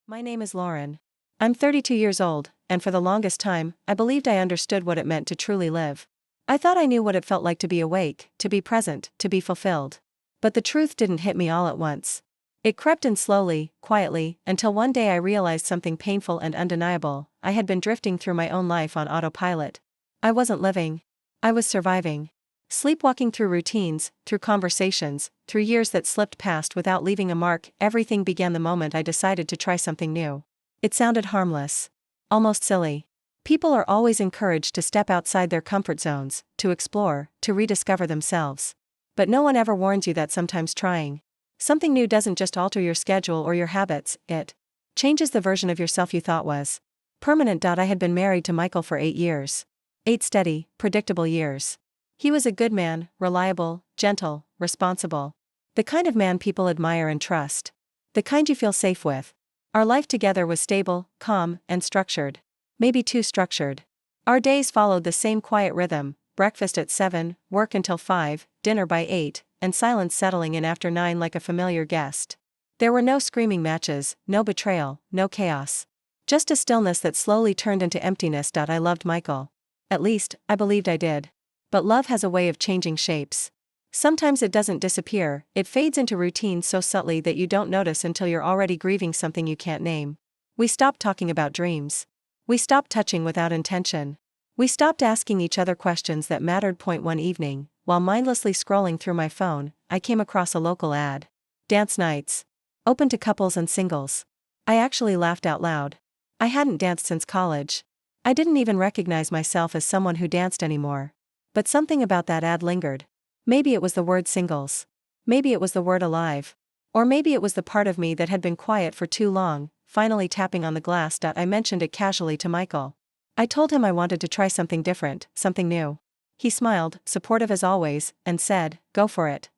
My name is Lauren. I'm 32 years old, and for the longest time, I believed I understood what it meant to truly live. I thought I knew what it felt like to be awake, to be present, to be fulfilled. But the truth didn't hit me all at once. It crept in slowly, quietly, until one day I realized something painful and undeniable. I had been drifting through my own life on autopilot. I wasn't living. I was surviving. Sleepwalking through routines, through conversations, through years that slipped past without leaving a mark. Everything began the moment I decided to try something new. It sounded harmless. Almost silly. People are always encouraged to step outside their comfort zones, to explore, to rediscover themselves. But no one ever warns you that sometimes trying something new doesn't just alter your schedule or your habits, it changes the version of yourself you thought was permanent. I had been married to Michael for 8 years. 8 steady, predictable years. He was a good man, reliable, gentle, responsible. The kind of man people admire and trust. The kind you feel safe with. Our life together was stable, calm, and structured. Maybe too structured. Our days followed the same quiet rhythm: breakfast at 7, work until 5, dinner by 8, and silence settling in after 9 like a familiar guest. There were no screaming matches, no betrayal, no chaos. Just a stillness that slowly turned into emptiness. I loved Michael. At least, I believed I did. But love has a way of changing shapes. Sometimes it doesn't disappear, it fades into routine so subtly that you don't notice until you're already grieving something you can't name. We stopped talking about dreams. We stopped touching without intention. We stopped asking each other questions that mattered. One evening, while mindlessly scrolling through my phone, I came across a local ad. Dance nights. Open to couples and singles. I actually laughed out loud. I hadn't danced since college. I didn't even recognize myself as someone who danced anymore. But something about that ad lingered. Maybe it was the word singles. Maybe it was the word alive. Or maybe it was the part of me that had been quiet for too long, finally tapping on the glass. I mentioned it casually to Michael. I told him I wanted to try something different, something new. He smiled, supportive as always, and said, "Go for it."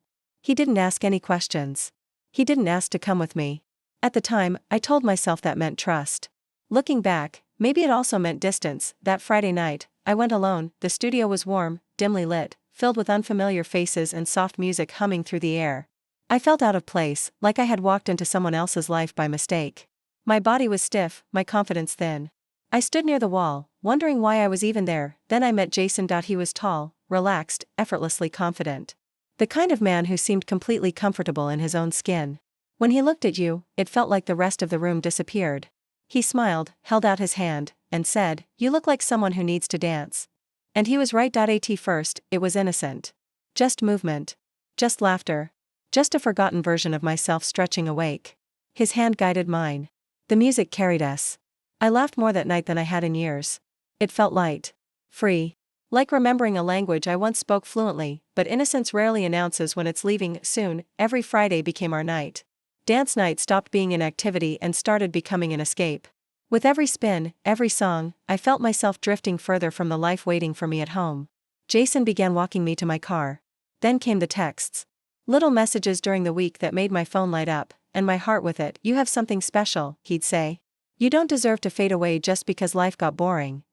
He didn't ask any questions. He didn't ask to come with me. At the time, I told myself that meant trust. Looking back, maybe it also meant distance. That Friday night, I went alone. The studio was warm, dimly lit, filled with unfamiliar faces and soft music humming through the air. I felt out of place, like I had walked into someone else's life by mistake. My body was stiff, my confidence thin. I stood near the wall, wondering why I was even there. Then I met Jason. He was tall, relaxed, effortlessly confident. The kind of man who seemed completely comfortable in his own skin. When he looked at you, it felt like the rest of the room disappeared. He smiled, held out his hand, and said, "You look like someone who needs to dance." And he was right. At first, it was innocent. Just movement. Just laughter. Just a forgotten version of myself stretching awake. His hand guided mine. The music carried us. I laughed more that night than I had in years. It felt light. Free. Like remembering a language I once spoke fluently, but innocence rarely announces when it's leaving. Soon, every Friday became our night. Dance night stopped being an activity and started becoming an escape. With every spin, every song, I felt myself drifting further from the life waiting for me at home. Jason began walking me to my car. Then came the texts. Little messages during the week that made my phone light up, and my heart with it. "You have something special," he'd say. "You don't deserve to fade away just because life got boring."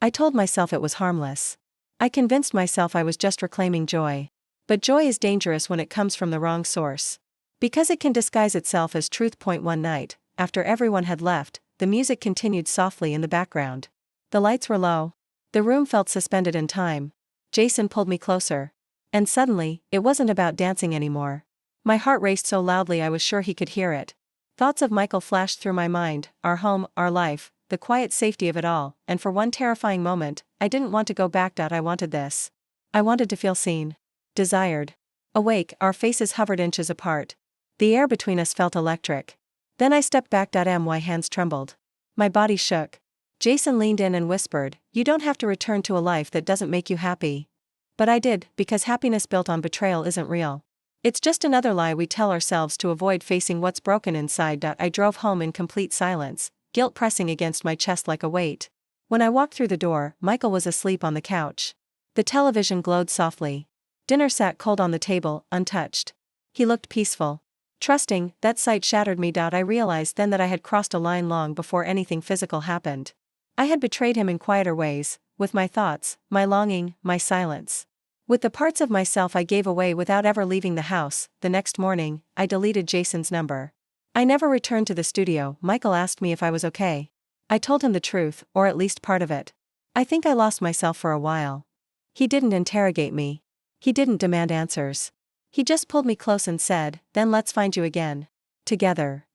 I told myself it was harmless. I convinced myself I was just reclaiming joy. But joy is dangerous when it comes from the wrong source. Because it can disguise itself as truth. One night, after everyone had left, the music continued softly in the background. The lights were low. The room felt suspended in time. Jason pulled me closer. And suddenly, it wasn't about dancing anymore. My heart raced so loudly I was sure he could hear it. Thoughts of Michael flashed through my mind, our home, our life, the quiet safety of it all, and for one terrifying moment, I didn't want to go back. I wanted this. I wanted to feel seen. Desired. Awake, our faces hovered inches apart. The air between us felt electric. Then I stepped back. My hands trembled. My body shook. Jason leaned in and whispered, "You don't have to return to a life that doesn't make you happy." But I did, because happiness built on betrayal isn't real. It's just another lie we tell ourselves to avoid facing what's broken inside. I drove home in complete silence, guilt pressing against my chest like a weight. When I walked through the door, Michael was asleep on the couch. The television glowed softly. Dinner sat cold on the table, untouched. He looked peaceful. Trusting. That sight shattered me. I realized then that I had crossed a line long before anything physical happened. I had betrayed him in quieter ways, with my thoughts, my longing, my silence. With the parts of myself I gave away without ever leaving the house. The next morning, I deleted Jason's number. I never returned to the studio. Michael asked me if I was okay. I told him the truth, or at least part of it. I think I lost myself for a while. He didn't interrogate me. He didn't demand answers. He just pulled me close and said, "Then let's find you again. Together."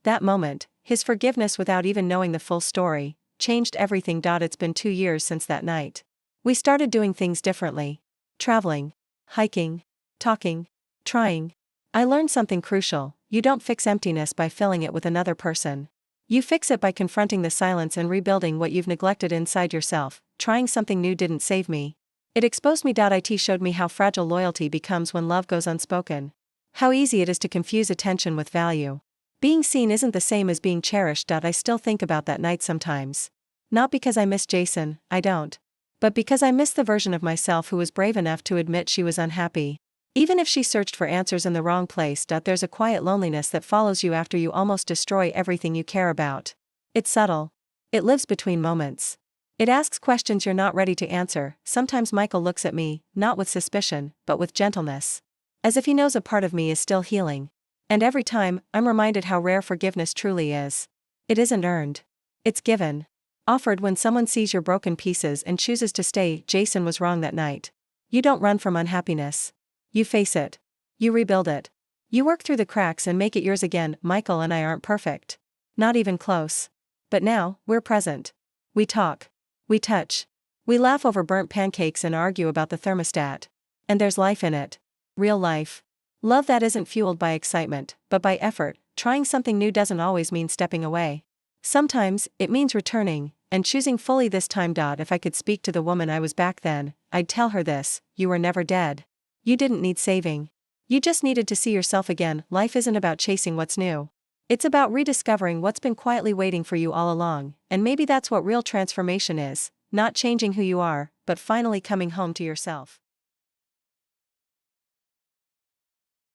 That moment, his forgiveness without even knowing the full story, changed everything. It's been 2 years since that night. We started doing things differently. Traveling. Hiking. Talking. Trying. I learned something crucial: you don't fix emptiness by filling it with another person. You fix it by confronting the silence and rebuilding what you've neglected inside yourself. Trying something new didn't save me. It exposed me. It showed me how fragile loyalty becomes when love goes unspoken. How easy it is to confuse attention with value. Being seen isn't the same as being cherished. I still think about that night sometimes. Not because I miss Jason, I don't. But because I miss the version of myself who was brave enough to admit she was unhappy. Even if she searched for answers in the wrong place. There's a quiet loneliness that follows you after you almost destroy everything you care about. It's subtle. It lives between moments. It asks questions you're not ready to answer. Sometimes Michael looks at me, not with suspicion, but with gentleness. As if he knows a part of me is still healing. And every time, I'm reminded how rare forgiveness truly is. It isn't earned. It's given. Offered when someone sees your broken pieces and chooses to stay. Jason was wrong that night. You don't run from unhappiness. You face it. You rebuild it. You work through the cracks and make it yours again. Michael and I aren't perfect. Not even close. But now, we're present. We talk. We touch. We laugh over burnt pancakes and argue about the thermostat. And there's life in it. Real life. Love that isn't fueled by excitement, but by effort. Trying something new doesn't always mean stepping away. Sometimes, it means returning, and choosing fully this time. If I could speak to the woman I was back then, I'd tell her this: you were never dead. You didn't need saving. You just needed to see yourself again. Life isn't about chasing what's new. It's about rediscovering what's been quietly waiting for you all along, and maybe that's what real transformation is: not changing who you are, but finally coming home to yourself.